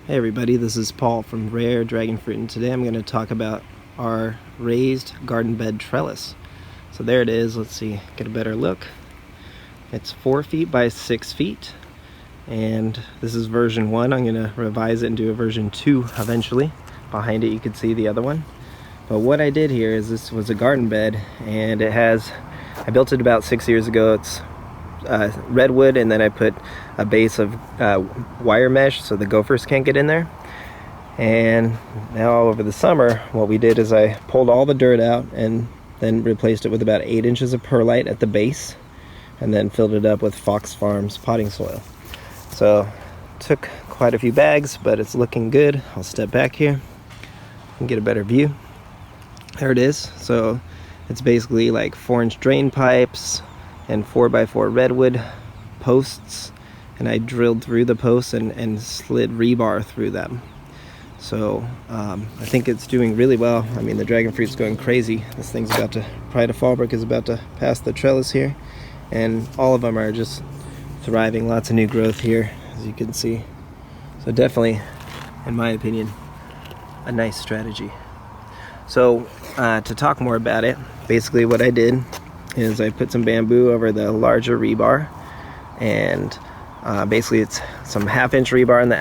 Hey everybody, this is Paul from Rare Dragon Fruit, and today I'm going to talk about our raised garden bed trellis. So there it is. Let's see, get a better look. It's 4 feet by 6 feet, and this is version 1. I'm going to revise it and do a version 2 eventually. Behind it you can see the other one. But what I did here is this was a garden bed, and I built it about 6 years ago. It's redwood, and then I put a base of wire mesh so the gophers can't get in there. And now over the summer what we did is I pulled all the dirt out and then replaced it with about 8 inches of perlite at the base, and then filled it up with Fox Farms potting soil. So took quite a few bags, but it's looking good. I'll step back here and get a better view. There it is. So it's basically like 4-inch drain pipes and 4x4 redwood posts, and I drilled through the posts and slid rebar through them. So I think it's doing really well. I mean, the dragon fruit's going crazy. This thing's about to, probably the fallbrook is about to pass the trellis here, and all of them are just thriving. Lots of new growth here, as you can see. So definitely, in my opinion, a nice strategy. So to talk more about it, basically what I did is I put some bamboo over the larger rebar, and basically it's some 1/2-inch rebar in the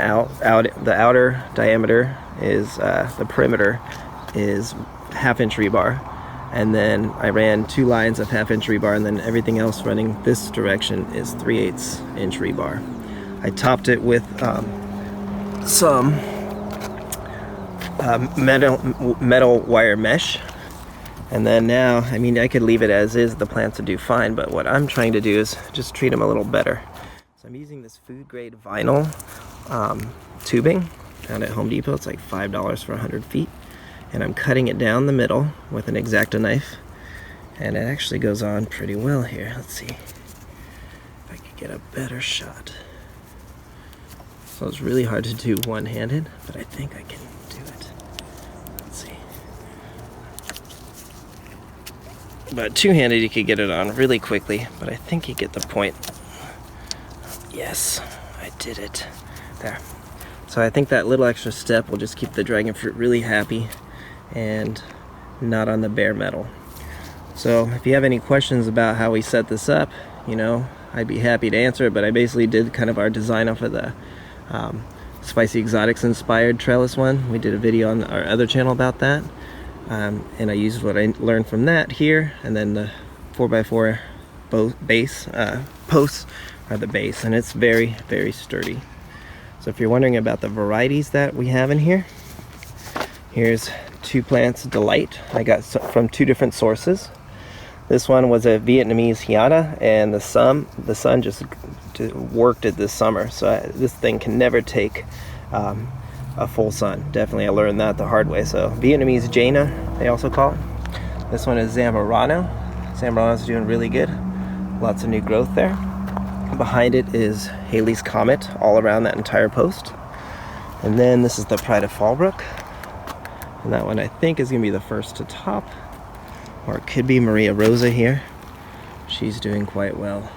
outer diameter is the perimeter is 1/2-inch rebar, and then I ran 2 lines of 1/2-inch rebar, and then everything else running this direction is 3/8-inch rebar. I topped it with some metal wire mesh. And then now, I mean, I could leave it as is, the plants would do fine, but what I'm trying to do is just treat them a little better. So I'm using this food grade vinyl tubing found at Home Depot. It's like $5 for 100 feet. And I'm cutting it down the middle with an X-Acto knife. And it actually goes on pretty well here. Let's see if I could get a better shot. So it's really hard to do one-handed, but I think I can do it. Let's see. But two-handed you could get it on really quickly, but I think you get the point. Yes, I did it. There. So I think that little extra step will just keep the dragon fruit really happy and not on the bare metal. So if you have any questions about how we set this up, you know, I'd be happy to answer it, but I basically did kind of our design off of the Spicy Exotics inspired trellis one. We did a video on our other channel about that. And I used what I learned from that here, and then the 4x4 base posts are the base, and it's very, very sturdy. So if you're wondering about the varieties that we have in here, here's 2 plants Delight I got from 2 different sources. This one was a Vietnamese Hiana, and the sun just worked it this summer, so this thing can never take a full sun. Definitely, I learned that the hard way. So Vietnamese Jaina, they also call it. This one is Zamorano. Zamorano's doing really good. Lots of new growth there. Behind it is Haley's Comet, all around that entire post. And then this is the Pride of Fallbrook. And that one I think is gonna be the first to top. Or it could be Maria Rosa here. She's doing quite well.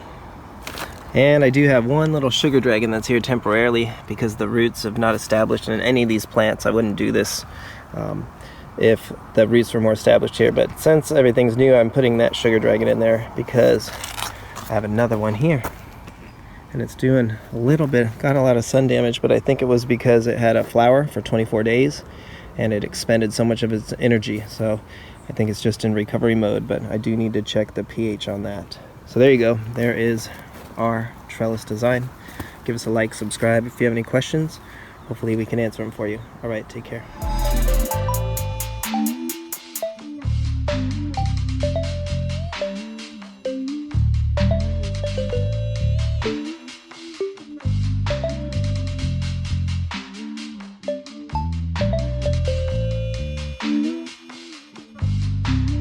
And I do have one little sugar dragon that's here temporarily because the roots have not established in any of these plants. I wouldn't do this if the roots were more established here, but since everything's new, I'm putting that sugar dragon in there because I have another one here. And it's doing a little bit, got a lot of sun damage, but I think it was because it had a flower for 24 days and it expended so much of its energy. So I think it's just in recovery mode, but I do need to check the pH on that. So there you go. There is our trellis design. Give us a like, subscribe if you have any questions. Hopefully we can answer them for you. All right, take care.